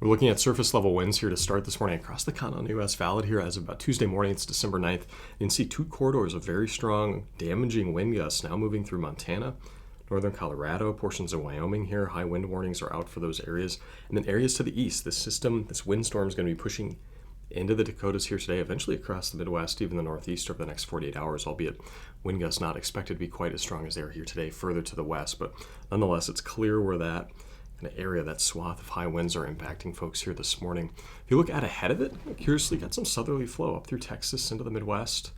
We're looking at surface level winds here to start this morning across the continental U.S. valid here as of about Tuesday morning. It's December 9th. You can see two corridors of very strong, damaging wind gusts now moving through Montana, northern Colorado, portions of Wyoming here. High wind warnings are out for those areas. And then areas to the east. This windstorm is going to be pushing into the Dakotas here today, eventually across the Midwest, even the Northeast over the next 48 hours, albeit wind gusts not expected to be quite as strong as they are here today, further to the west. But nonetheless, it's clear where that kind of area, that swath of high winds are impacting folks here this morning. If you look out ahead of it, curiously got some southerly flow up through Texas into the Midwest,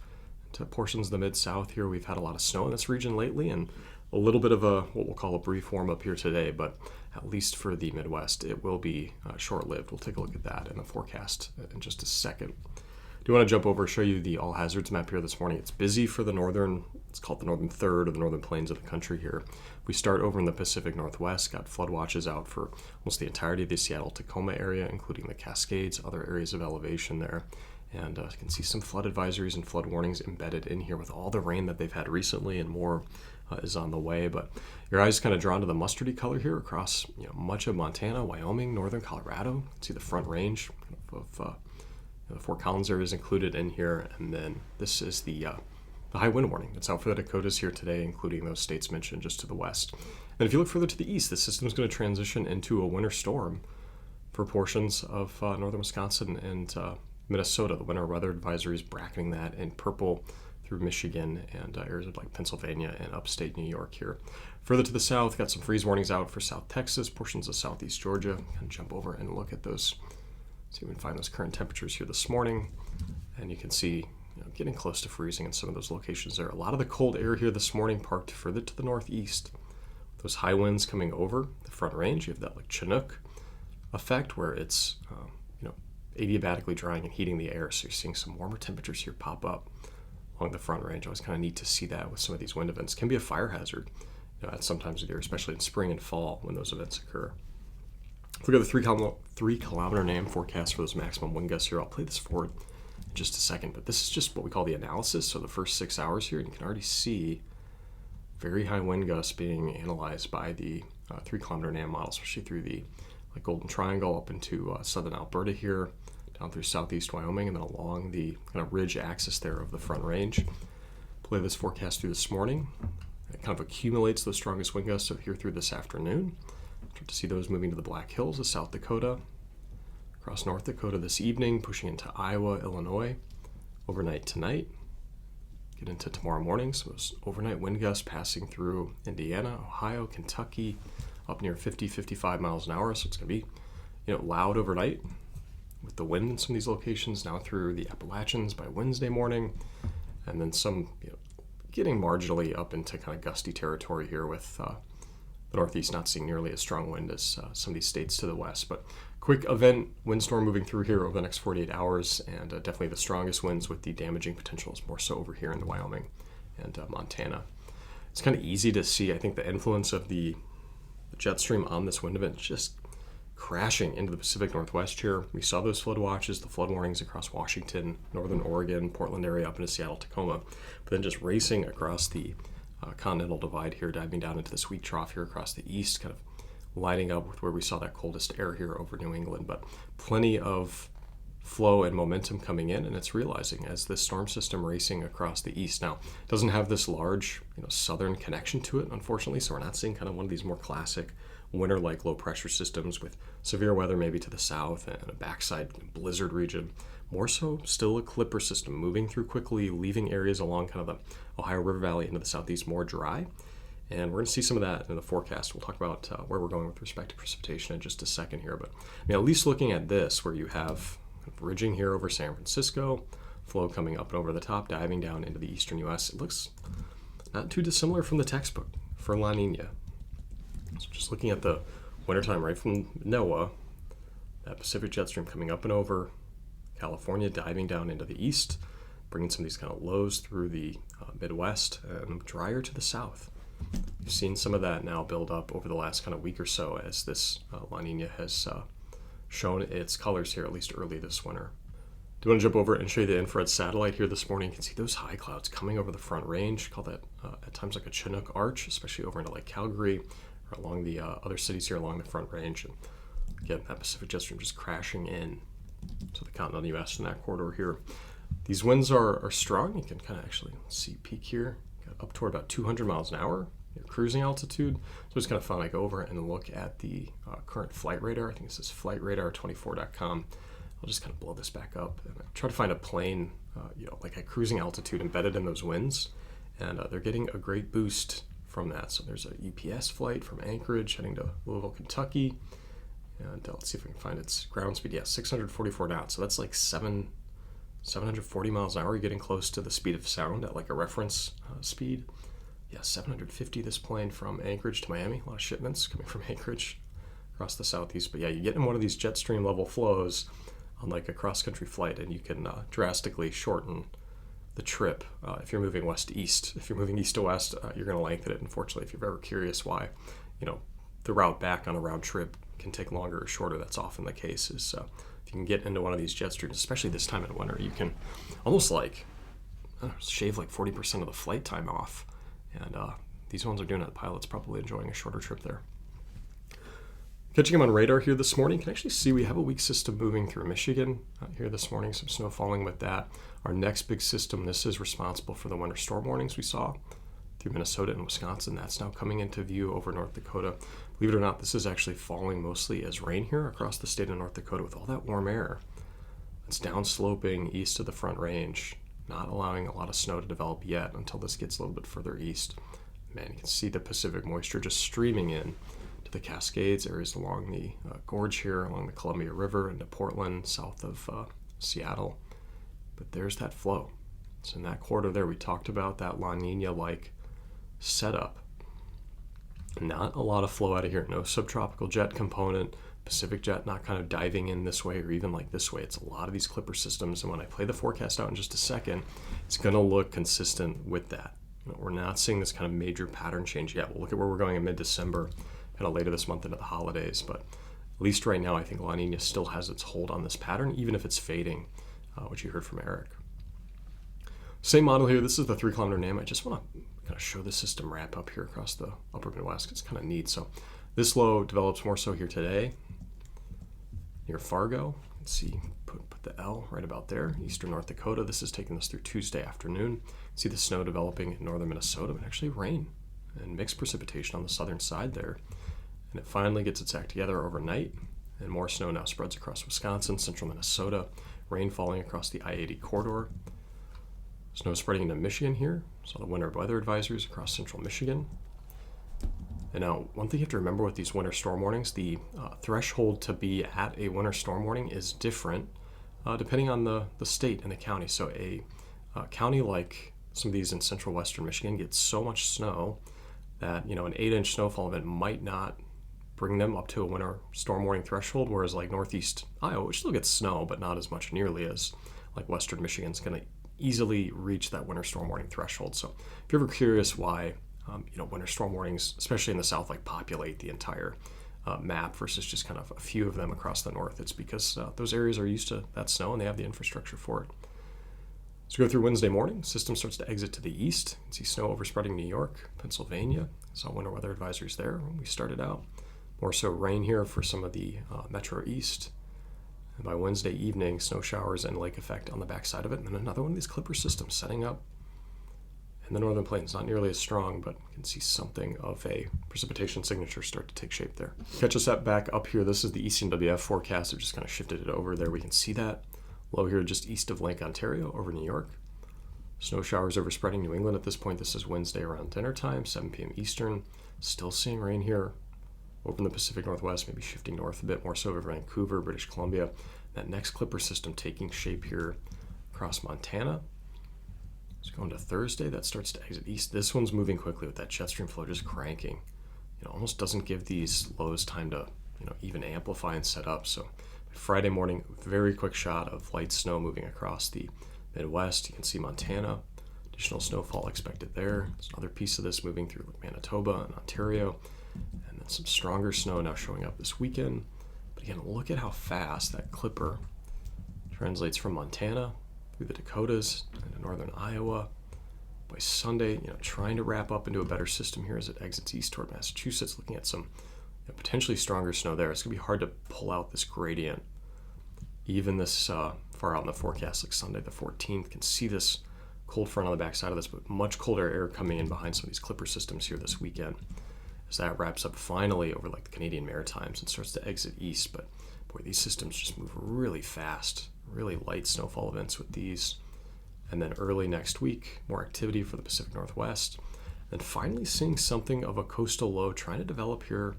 to portions of the Mid-South here. We've had a lot of snow in this region lately, and a little bit of a what we'll call a brief warm up here today, but at least for the Midwest, it will be short-lived. We'll take a look at that in the forecast in just a second. I do want to jump over and show you the all hazards map here this morning. It's busy for the northern, it's called the northern third or the northern plains of the country here. We start over in the Pacific Northwest, got flood watches out for almost the entirety of the Seattle-Tacoma area, including the Cascades, other areas of elevation there. And you can see some flood advisories and flood warnings embedded in here with all the rain that they've had recently, and more is on the way. But your eyes kind of drawn to the mustardy color here across much of Montana, Wyoming, northern Colorado. You can see the Front Range of the Fort Collins area is included in here, and then this is the high wind warning that's out for the Dakotas here today, including those states mentioned just to the west. And if you look further to the east, the system is going to transition into a winter storm for portions of northern Wisconsin and Minnesota. The winter weather advisory is bracketing that in purple through Michigan and areas like Pennsylvania and upstate New York here. Further to the south, got some freeze warnings out for South Texas, portions of southeast Georgia. And jump over and look at those. See if we can find those current temperatures here this morning. And you can see getting close to freezing in some of those locations there. A lot of the cold air here this morning parked further to the northeast. Those high winds coming over the Front Range. You have that like Chinook effect where it's adiabatically drying and heating the air. So you're seeing some warmer temperatures here pop up along the Front Range. Always kind of neat to see that with some of these wind events. Can be a fire hazard at some times of the year, especially in spring and fall when those events occur. If we go to the 3 kilometer NAM forecast for those maximum wind gusts here, I'll play this forward in just a second, but this is just what we call the analysis, so the first 6 hours here, and you can already see very high wind gusts being analyzed by the 3 kilometer NAM model, especially through the Golden Triangle up into southern Alberta here, down through southeast Wyoming, and then along the kind of ridge axis there of the Front Range. Play this forecast through this morning. It kind of accumulates those strongest wind gusts here through this afternoon. Start to see those moving to the Black Hills of South Dakota, across North Dakota this evening, pushing into Iowa, Illinois, overnight tonight. Get into tomorrow morning, so those overnight wind gusts passing through Indiana, Ohio, Kentucky, up near 50-55 miles an hour. So it's going to be loud overnight with the wind in some of these locations now through the Appalachians by Wednesday morning, and then some getting marginally up into kind of gusty territory here with the Northeast not seeing nearly as strong wind as some of these states to the west. But quick event windstorm moving through here over the next 48 hours, and definitely the strongest winds with the damaging potentials more so over here in Wyoming and Montana. It's kind of easy to see, I think, the influence of the jet stream on this wind event just crashing into the Pacific Northwest here. We saw those flood watches, the flood warnings across Washington, northern Oregon, Portland area up into Seattle-Tacoma, but then just racing across the continental divide here, diving down into the sweet trough here across the east, kind of lining up with where we saw that coldest air here over New England. But plenty of flow and momentum coming in, and it's realizing as this storm system racing across the east. Now, it doesn't have this large southern connection to it, unfortunately, so we're not seeing kind of one of these more classic winter-like low-pressure systems with severe weather maybe to the south and a backside blizzard region. More so still a clipper system moving through quickly, leaving areas along kind of the Ohio River Valley into the southeast more dry. And we're going to see some of that in the forecast. We'll talk about where we're going with respect to precipitation in just a second here. But at least looking at this, where you have ridging here over San Francisco, flow coming up and over the top, diving down into the eastern U.S., it looks not too dissimilar from the textbook for La Niña. So just looking at the wintertime right from NOAA, that Pacific jet stream coming up and over California, diving down into the east, bringing some of these kind of lows through the Midwest and drier to the south. You've seen some of that now build up over the last kind of week or so as this La Niña has shown its colors here, at least early this winter. Do you want to jump over and show you the infrared satellite here this morning? You can see those high clouds coming over the Front Range. Call that at times like a Chinook arch, especially over into like Calgary or along the other cities here along the Front Range. And Again, that Pacific jet stream just crashing in to the continental U.S. in that corridor here. These winds are strong. You can kind of actually see peak here, up toward about 200 miles an hour, your cruising altitude. So it's kind of fun. I go over and look at the current flight radar. I think this is flightradar24.com. I'll just kind of blow this back up and try to find a plane, like at cruising altitude embedded in those winds. And they're getting a great boost from that. So there's a UPS flight from Anchorage heading to Louisville, Kentucky. And let's see if we can find its ground speed. Yeah, 644 knots. So that's like 740 miles an hour. You're getting close to the speed of sound at like a reference speed. Yeah, 750 this plane from Anchorage to Miami. A lot of shipments coming from Anchorage across the southeast. But yeah, you get in one of these jet stream level flows on like a cross-country flight, and you can drastically shorten the trip if you're moving west to east. If you're moving east to west, you're going to lengthen it. Unfortunately, if you're ever curious why, the route back on a round trip can take longer or shorter, that's often the case. Is if you can get into one of these jet streams, especially this time in winter, you can almost shave like 40% of the flight time off. And these ones are doing it. The pilot's probably enjoying a shorter trip there. Catching them on radar here this morning, you can actually see we have a weak system moving through Michigan here this morning, some snow falling with that. Our next big system, this is responsible for the winter storm warnings we saw through Minnesota and Wisconsin. That's now coming into view over North Dakota. Believe it or not, this is actually falling mostly as rain here across the state of North Dakota with all that warm air. It's downsloping east of the Front Range, not allowing a lot of snow to develop yet until this gets a little bit further east. Man, you can see the Pacific moisture just streaming in to the Cascades, areas along the gorge here, along the Columbia River into Portland, south of Seattle. But there's that flow. So in that corridor there, we talked about that La Nina-like setup. Not a lot of flow out of here. No subtropical jet component. Pacific jet not kind of diving in this way or even like this way. It's a lot of these clipper systems. And when I play the forecast out in just a second, it's going to look consistent with that. We're not seeing this kind of major pattern change yet. We'll look at where we're going in mid-December, kind of later this month into the holidays. But at least right now, I think La Nina still has its hold on this pattern, even if it's fading, which you heard from Eric. Same model here. This is the 3-kilometer NAM. I just want to kind of show the system wrap up here across the upper Midwest. It's kind of neat. So this low develops more so here today near Fargo. You can see, put the L right about there, eastern North Dakota. This is taking us through Tuesday afternoon. See the snow developing in northern Minnesota, but actually rain and mixed precipitation on the southern side there. And it finally gets its act together overnight, and more snow now spreads across Wisconsin, central Minnesota, rain falling across the I-80 corridor. Snow spreading into Michigan here. Saw the winter weather advisories across central Michigan. And now, one thing you have to remember with these winter storm warnings, the threshold to be at a winter storm warning is different depending on the state and the county. So a county like some of these in central western Michigan gets so much snow that an 8-inch snowfall event might not bring them up to a winter storm warning threshold, whereas like northeast Iowa, which still gets snow, but not as much nearly as like western Michigan's going to easily reach that winter storm warning threshold. So if you're ever curious why winter storm warnings, especially in the south, like populate the entire map versus just kind of a few of them across the north, it's because those areas are used to that snow and they have the infrastructure for it. So go through Wednesday morning, system starts to exit to the east. You can see snow overspreading New York, Pennsylvania. Saw winter weather advisories there when we started out. More so rain here for some of the metro east. And by Wednesday evening, snow showers and lake effect on the backside of it. And then another one of these clipper systems setting up in the northern plains. Not nearly as strong, but you can see something of a precipitation signature start to take shape there. Catch us back up here. This is the ECNWF forecast. I've just kind of shifted it over there. We can see that low here just east of Lake Ontario over New York. Snow showers overspreading New England at this point. This is Wednesday around dinner time, 7 p.m. Eastern. Still seeing rain here over in the Pacific Northwest, maybe shifting north a bit more so over Vancouver, British Columbia. That next clipper system taking shape here across Montana. So going to Thursday, that starts to exit east. This one's moving quickly with that jet stream flow just cranking. Almost doesn't give these lows time to even amplify and set up. So Friday morning, very quick shot of light snow moving across the Midwest. You can see Montana, additional snowfall expected there. There's another piece of this moving through Manitoba and Ontario, and then some stronger snow now showing up this weekend. But again, look at how fast that clipper translates from Montana through the Dakotas into northern Iowa. By Sunday, trying to wrap up into a better system here as it exits east toward Massachusetts, looking at some Potentially stronger snow there. It's going to be hard to pull out this gradient. Even this far out in the forecast, like Sunday the 14th, can see this cold front on the backside of this, but much colder air coming in behind some of these clipper systems here this weekend as that wraps up finally over like the Canadian Maritimes and starts to exit east. But boy, these systems just move really fast, really light snowfall events with these. And then early next week, more activity for the Pacific Northwest. And finally seeing something of a coastal low trying to develop here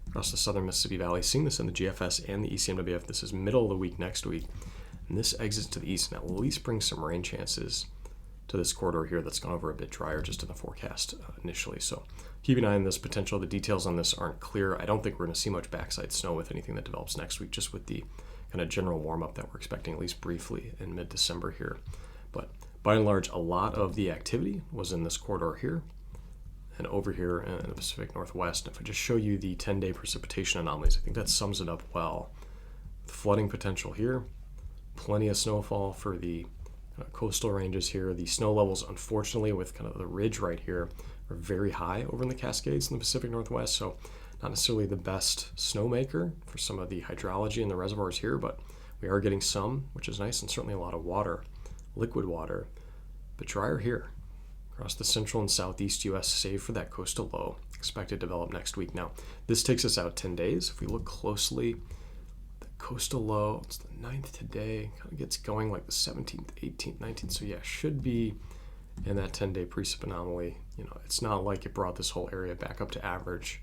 across the southern Mississippi Valley, seeing this in the GFS and the ECMWF. This is middle of the week next week. And this exits to the east and at least brings some rain chances to this corridor here that's gone over a bit drier just in the forecast initially. So keep an eye on this potential. The details on this aren't clear. I don't think we're going to see much backside snow with anything that develops next week, just with the kind of general warm-up that we're expecting at least briefly in mid-December here. But by and large, a lot of the activity was in this corridor here and over here in the Pacific Northwest. If I just show you the 10-day precipitation anomalies, I think that sums it up well. Flooding potential here, plenty of snowfall for the coastal ranges here. The snow levels, unfortunately, with kind of the ridge right here, are very high over in the Cascades in the Pacific Northwest, so not necessarily the best snowmaker for some of the hydrology in the reservoirs here, but we are getting some, which is nice, and certainly a lot of water, liquid water, but drier here across the central and southeast U.S., save for that coastal low expected to develop next week. Now, this takes us out 10 days. If we look closely, the coastal low, it's the 9th today, kind of gets going like the 17th, 18th, 19th. So yeah, should be in that 10-day precip anomaly. It's not like it brought this whole area back up to average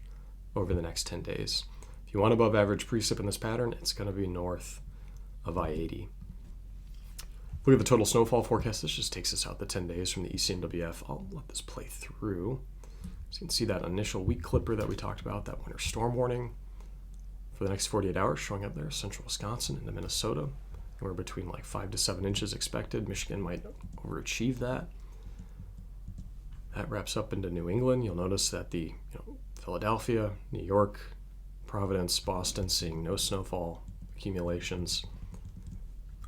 over the next 10 days. If you want above average precip in this pattern, it's going to be north of I-80. Look at the total snowfall forecast. This just takes us out the 10 days from the ECMWF. I'll let this play through. So you can see that initial week clipper that we talked about, that winter storm warning for the next 48 hours showing up there, central Wisconsin into Minnesota. We're between like 5 to 7 inches expected. Michigan might overachieve that. That wraps up into New England. You'll notice that the Philadelphia, New York, Providence, Boston seeing no snowfall accumulations.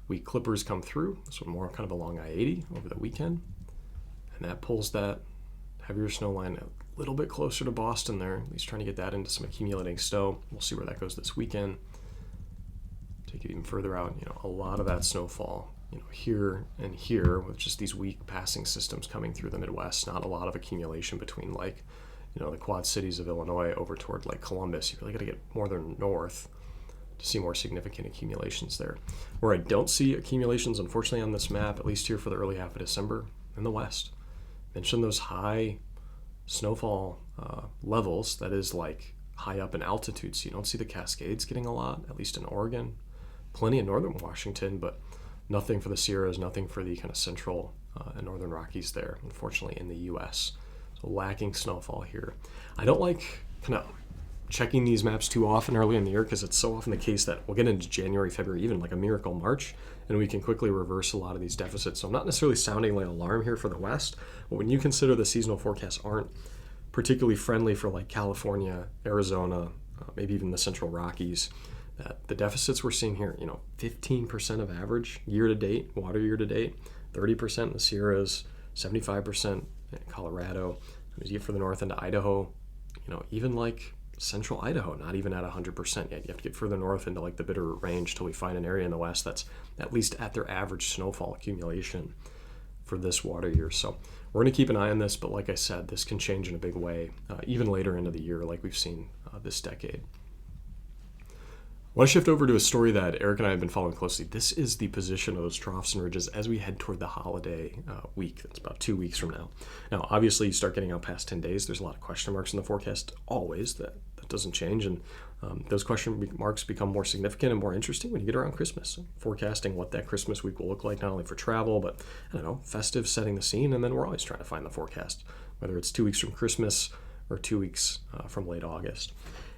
Week clippers come through. This one more kind of along I-80 over the weekend. And that pulls that heavier snow line a little bit closer to Boston there, at least trying to get that into some accumulating snow. We'll see where that goes this weekend. Take it even further out, a lot of that snowfall, here and here with just these weak passing systems coming through the Midwest. Not a lot of accumulation between the Quad Cities of Illinois over toward like Columbus. You really got to get more north to see more significant accumulations there. Where I don't see accumulations, unfortunately, on this map, at least here for the early half of December, in the west. Mentioned those high snowfall levels, that is like high up in altitude, so you don't see the Cascades getting a lot, at least in Oregon. Plenty in northern Washington, but nothing for the Sierras, nothing for the kind of central and northern Rockies there, unfortunately, in the U.S. So lacking snowfall here. I don't like kind of checking these maps too often early in the year because it's so often the case that we'll get into January, February, even like a miracle March, and we can quickly reverse a lot of these deficits. So I'm not necessarily sounding like an alarm here for the West, but when you consider the seasonal forecasts aren't particularly friendly for like California, Arizona, maybe even the central Rockies, that the deficits we're seeing here, 15% of average year to date, water year to date, 30% in the Sierras, 75% in Colorado. As you get further north into Idaho, even like central Idaho, not even at 100% yet. You have to get further north into like the Bitterroot Range till we find an area in the west that's at least at their average snowfall accumulation for this water year. So we're going to keep an eye on this, but like I said, this can change in a big way even later into the year like we've seen this decade. I want to shift over to a story that Eric and I have been following closely. This is the position of those troughs and ridges as we head toward the holiday week. That's about 2 weeks from now. Now, obviously, you start getting out past 10 days. There's a lot of question marks in the forecast, always. That doesn't change. And those question marks become more significant and more interesting when you get around Christmas. Forecasting what that Christmas week will look like, not only for travel, but, festive, setting the scene. And then we're always trying to find the forecast, whether it's 2 weeks from Christmas or 2 weeks from late August.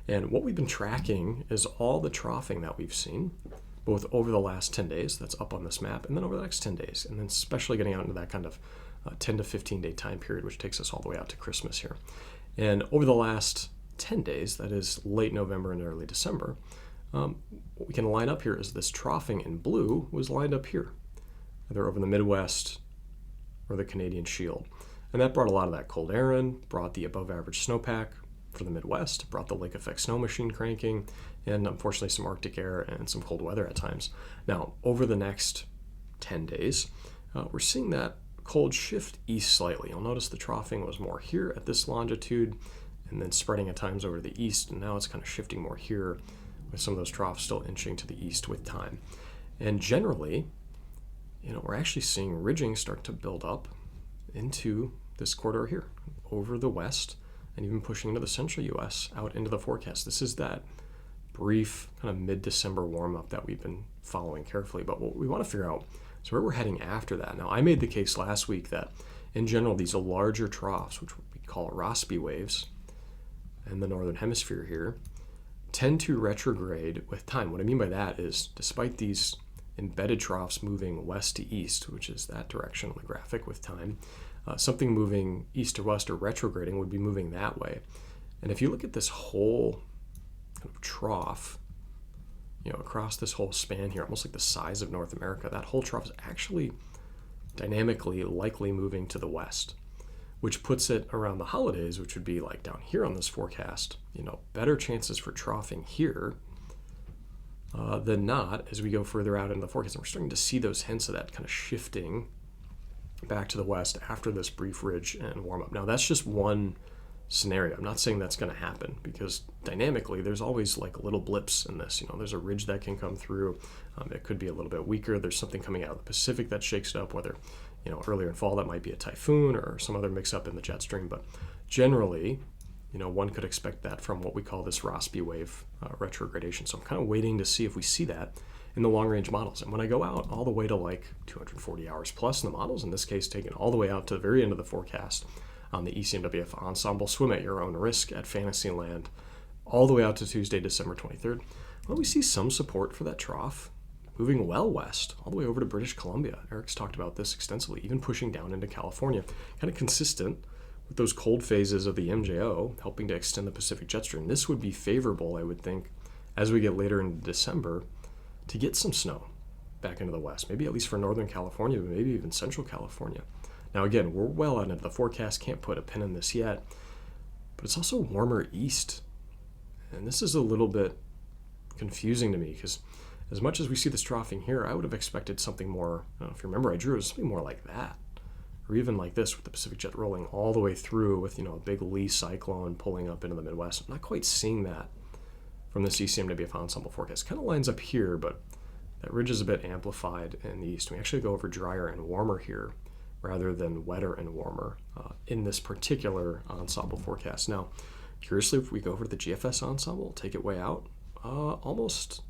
And what we've been tracking is all the troughing that we've seen, both over the last 10 days, that's up on this map, and then over the next 10 days, and then especially getting out into that kind of 10 to 15 day time period, which takes us all the way out to Christmas here. And over the last 10 days, that is late November and early December, what we can line up here is this troughing in blue was lined up here, either over the Midwest or the Canadian Shield. And that brought a lot of that cold air in, brought the above average snowpack for the Midwest, brought the lake effect snow machine cranking, and unfortunately some Arctic air and some cold weather at times. Now, over the next 10 days, we're seeing that cold shift east slightly. You'll notice the troughing was more here at this longitude and then spreading at times over to the east, and now it's kind of shifting more here with some of those troughs still inching to the east with time. And generally, we're actually seeing ridging start to build up into this corridor here, over the west, and even pushing into the central U.S. out into the forecast. This is that brief kind of mid-December warm-up that we've been following carefully. But what we want to figure out is where we're heading after that. Now, I made the case last week that, in general, these larger troughs, which we call Rossby waves in the northern hemisphere here, tend to retrograde with time. What I mean by that is, despite these embedded troughs moving west to east, which is that direction on the graphic with time, something moving east to west or retrograding would be moving that way. And if you look at this whole kind of trough, across this whole span here, almost like the size of North America, that whole trough is actually dynamically likely moving to the west, which puts it around the holidays, which would be like down here on this forecast, better chances for troughing here than not as we go further out into the forecast. And we're starting to see those hints of that kind of shifting back to the west after this brief ridge and warm up. Now, that's just one scenario. I'm not saying that's going to happen, because dynamically there's always like little blips in this. There's a ridge that can come through. It could be a little bit weaker. There's something coming out of the Pacific that shakes it up, whether earlier in fall that might be a typhoon or some other mix up in the jet stream. But generally, one could expect that from what we call this Rossby wave retrogradation. So I'm kind of waiting to see if we see that in the long range models. And when I go out all the way to like 240 hours plus in the models, in this case taken all the way out to the very end of the forecast on the ECMWF ensemble, swim at your own risk at Fantasyland, all the way out to Tuesday, December 23rd, well, we see some support for that trough moving well west, all the way over to British Columbia. Eric's talked about this extensively, even pushing down into California, kind of consistent with those cold phases of the MJO, helping to extend the Pacific jet stream. This would be favorable, I would think, as we get later into December, to get some snow back into the west, maybe at least for Northern California, but maybe even Central California. Now, again, we're well out into the forecast, can't put a pin in this yet, but it's also warmer east. And this is a little bit confusing to me, because as much as we see this troughing here, I would have expected something more, if you remember, I drew it something more like that, or even like this with the Pacific jet rolling all the way through with, a big Lee cyclone pulling up into the Midwest. I'm not quite seeing that from this ECMWF ensemble forecast. It kind of lines up here, but that ridge is a bit amplified in the east. We actually go over drier and warmer here rather than wetter and warmer in this particular ensemble forecast. Now, curiously, if we go over to the GFS ensemble, take it way out, almost,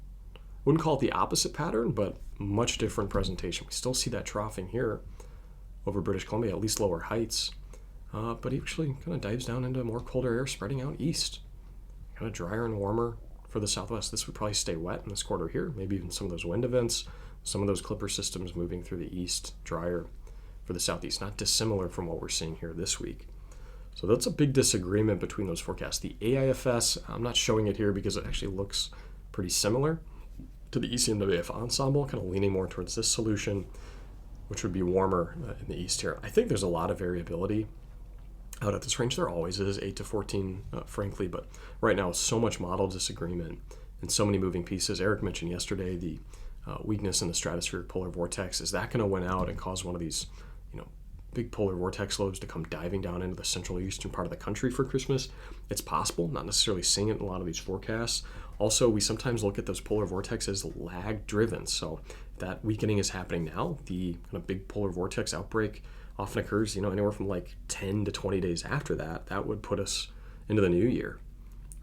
wouldn't call it the opposite pattern, but much different presentation. We still see that troughing here over British Columbia, at least lower heights, but he actually kind of dives down into more colder air spreading out east, kind of drier and warmer for the southwest. This would probably stay wet in this quarter here, maybe even some of those wind events, some of those clipper systems moving through the east, drier for the southeast, not dissimilar from what we're seeing here this week. So that's a big disagreement between those forecasts. The AIFS, I'm not showing it here because it actually looks pretty similar to the ECMWF ensemble, kind of leaning more towards this solution, which would be warmer in the east here. I think there's a lot of variability out at this range. There always is, 8 to 14, frankly, but right now so much model disagreement and so many moving pieces. Eric mentioned yesterday the weakness in the stratospheric polar vortex. Is that going to win out and cause one of these big polar vortex lobes to come diving down into the central eastern part of the country for Christmas? It's possible, not necessarily seeing it in a lot of these forecasts. Also, we sometimes look at those polar vortexes lag driven. So if that weakening is happening now, the kind of big polar vortex outbreak often occurs, anywhere from like 10 to 20 days after that. That would put us into the new year,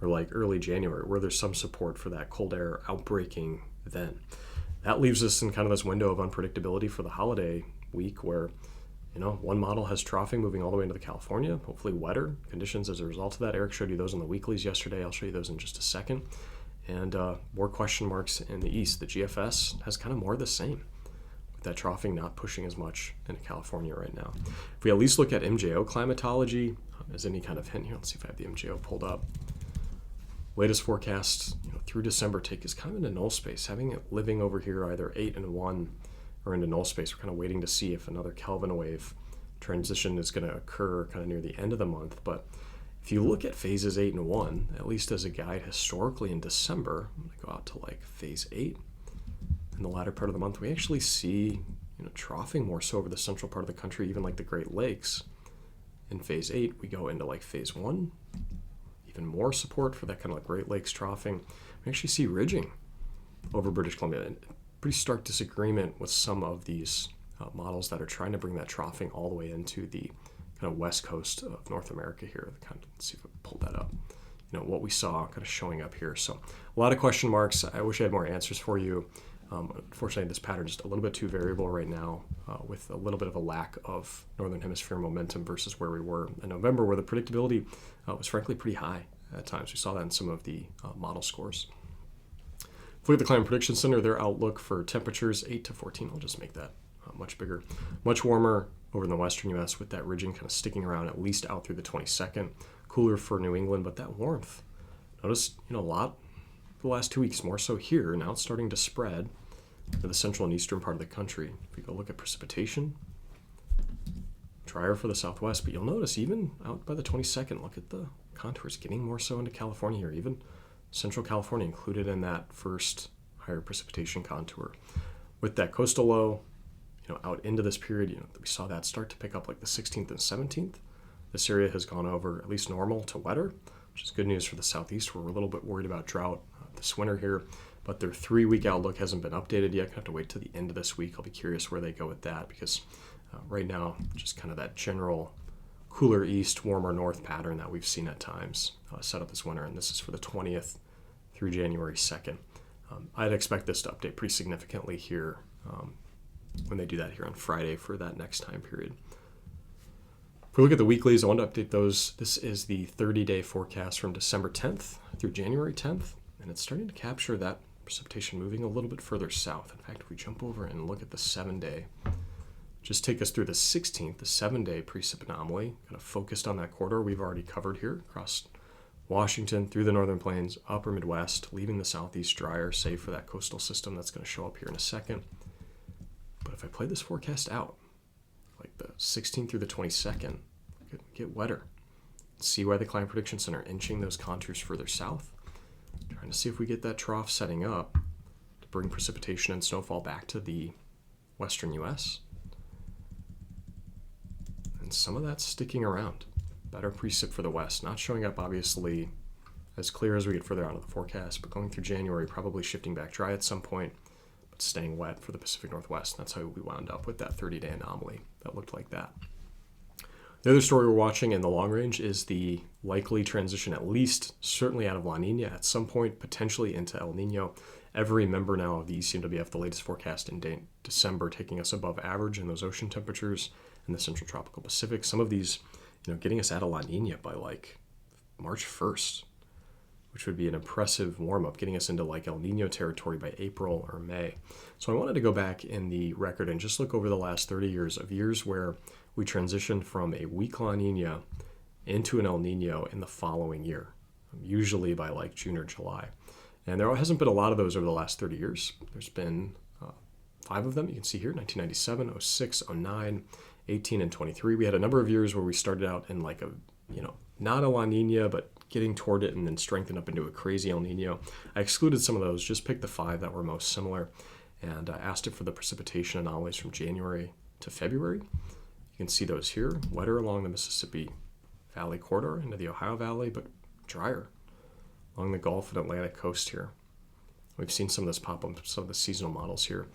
or like early January, where there's some support for that cold air outbreaking then. That leaves us in kind of this window of unpredictability for the holiday week where one model has troughing moving all the way into the California, hopefully wetter conditions as a result of that. Eric showed you those on the weeklies yesterday. I'll show you those in just a second. And more question marks in the east. The GFS has kind of more of the same, with that troughing not pushing as much into California right now. If we at least look at MJO climatology, as any kind of hint here, let's see if I have the MJO pulled up. Latest forecast through December take is kind of into null space, having it living over here either 8 and 1 or into null space. We're kind of waiting to see if another Kelvin wave transition is going to occur kind of near the end of the month. But If you look at phases 8 and 1, at least as a guide historically in December, I'm going to go out to like phase 8. In the latter part of the month, we actually see troughing more so over the central part of the country, even like the Great Lakes. In phase 8, we go into like phase 1, even more support for that kind of like Great Lakes troughing. We actually see ridging over British Columbia. Pretty stark disagreement with some of these models that are trying to bring that troughing all the way into the kind of west coast of North America here. Let's see if I pulled that up. What we saw kind of showing up here. So a lot of question marks. I wish I had more answers for you. Unfortunately, this pattern is just a little bit too variable right now with a little bit of a lack of Northern Hemisphere momentum versus where we were in November, where the predictability was frankly pretty high at times. We saw that in some of the model scores. If we look at the Climate Prediction Center, their outlook for temperatures 8 to 14, I'll just make that much bigger, much warmer over in the western U.S. with that ridging kind of sticking around at least out through the 22nd. Cooler for New England, but that warmth, notice a lot the last 2 weeks, more so here. Now it's starting to spread to the central and eastern part of the country. If we go look at precipitation, drier for the southwest, but you'll notice even out by the 22nd, look at the contours getting more so into California here, even central California included in that first higher precipitation contour. With that coastal low, out into this period, we saw that start to pick up like the 16th and 17th. This area has gone over at least normal to wetter, which is good news for the southeast, where we're a little bit worried about drought this winter here. But their 3-week outlook hasn't been updated yet. I have to wait till the end of this week. I'll be curious where they go with that, because right now, just kind of that general cooler east, warmer north pattern that we've seen at times set up this winter. And this is for the 20th through January 2nd. I'd expect this to update pretty significantly here when they do that here on Friday for that next time period. If we look at the weeklies, I want to update those. This is the 30-day forecast from December 10th through January 10th, and it's starting to capture that precipitation moving a little bit further south. In fact, if we jump over and look at the 7-day, just take us through the 16th, the 7-day precip anomaly, kind of focused on that corridor we've already covered here across Washington, through the northern plains, upper Midwest, leaving the southeast drier, save for that coastal system that's going to show up here in a second. But if I play this forecast out, like the 16th through the 22nd, get wetter. See why the Climate Prediction Center inching those contours further south, trying to see if we get that trough setting up to bring precipitation and snowfall back to the western U.S. And some of that's sticking around. Better precip for the west, not showing up obviously as clear as we get further out of the forecast, but going through January, probably shifting back dry at some point, but staying wet for the Pacific Northwest. That's how we wound up with that 30-day anomaly that looked like that. The other story we're watching in the long range is the likely transition, at least certainly out of La Niña at some point, potentially into El Niño. Every member now of the ECMWF, the latest forecast in December, taking us above average in those ocean temperatures in the central tropical Pacific. Some of these, getting us out of La Niña by like March 1st, which would be an impressive warm-up, getting us into like El Niño territory by April or May. So I wanted to go back in the record and just look over the last 30 years of years where we transitioned from a weak La Niña into an El Niño in the following year, usually by like June or July. And there hasn't been a lot of those over the last 30 years. There's been 5 of them. You can see here, 1997, 06, 09, 18, and 23. We had a number of years where we started out in like a, not a La Niña, but getting toward it and then strengthened up into a crazy El Niño. I excluded some of those, just picked the 5 that were most similar, and asked it for the precipitation anomalies from January to February. You can see those here, wetter along the Mississippi Valley corridor into the Ohio Valley, but drier along the Gulf and Atlantic coast here. We've seen some of this pop up, some of the seasonal models here.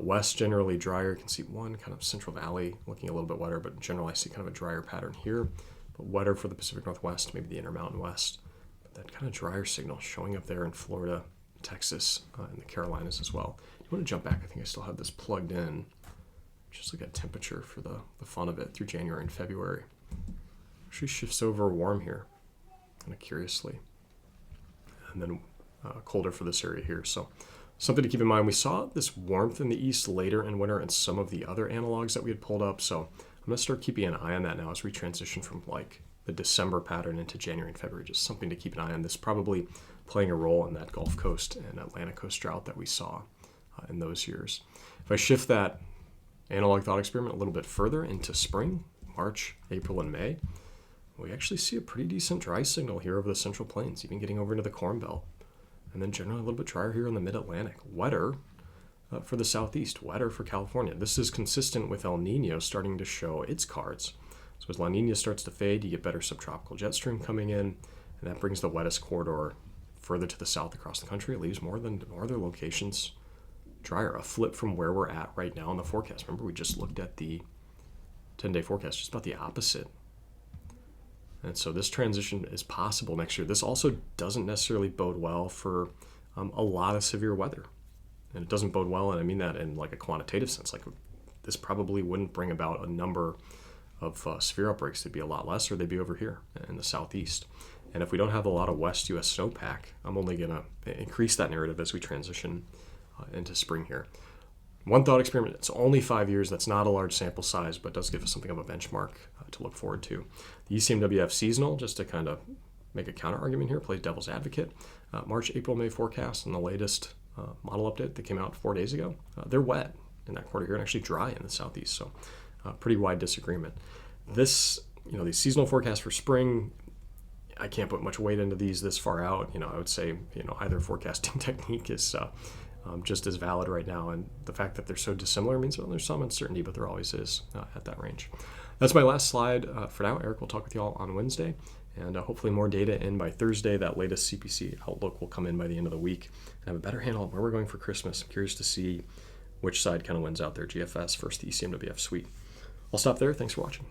West generally drier. You can see one kind of Central Valley looking a little bit wetter, but generally I see kind of a drier pattern here, but wetter for the Pacific Northwest, maybe the Intermountain West. But that kind of drier signal showing up there in Florida, Texas, and the Carolinas as well. You want to jump back? I think I still have this plugged in. Just look at temperature for the fun of it through January and February. Actually shifts over warm here, kind of curiously. And then colder for this area here. So something to keep in mind. We saw this warmth in the east later in winter and some of the other analogs that we had pulled up. So I'm going to start keeping an eye on that now as we transition from like the December pattern into January and February. Just something to keep an eye on. This probably playing a role in that Gulf Coast and Atlantic Coast drought that we saw in those years. If I shift that analog thought experiment a little bit further into spring, March, April, and May, We actually see a pretty decent dry signal here over the Central Plains, even getting over into the Corn Belt. And then generally a little bit drier here in the Mid-Atlantic. Wetter for the Southeast, wetter for California. This is consistent with El Nino starting to show its cards. So as La Nina starts to fade, you get better subtropical jet stream coming in, and that brings the wettest corridor further to the south across the country. It leaves more other locations drier. A flip from where we're at right now in the forecast. Remember, we just looked at the 10-day forecast, just about the opposite. And so this transition is possible next year. This also doesn't necessarily bode well for a lot of severe weather. And it doesn't bode well, and I mean that in like a quantitative sense. Like this probably wouldn't bring about a number of severe outbreaks. They'd be a lot less, or they'd be over here in the southeast. And if we don't have a lot of West U.S. snowpack, I'm only going to increase that narrative as we transition into spring here. One thought experiment, it's only 5 years. That's not a large sample size, but does give us something of a benchmark to look forward to. The ECMWF seasonal, just to kind of make a counter argument here, play devil's advocate. March, April, May forecast and the latest model update that came out 4 days ago, they're wet in that quarter here and actually dry in the southeast. So pretty wide disagreement. This, these seasonal forecasts for spring, I can't put much weight into these this far out. I would say, either forecasting technique is just as valid right now. And the fact that they're so dissimilar means, well, there's some uncertainty, but there always is at that range. That's my last slide for now. Eric will talk with you all on Wednesday, and hopefully more data in by Thursday. That latest CPC outlook will come in by the end of the week and have a better handle on where we're going for Christmas. I'm curious to see which side kind of wins out there, GFS versus the ECMWF suite. I'll stop there. Thanks for watching.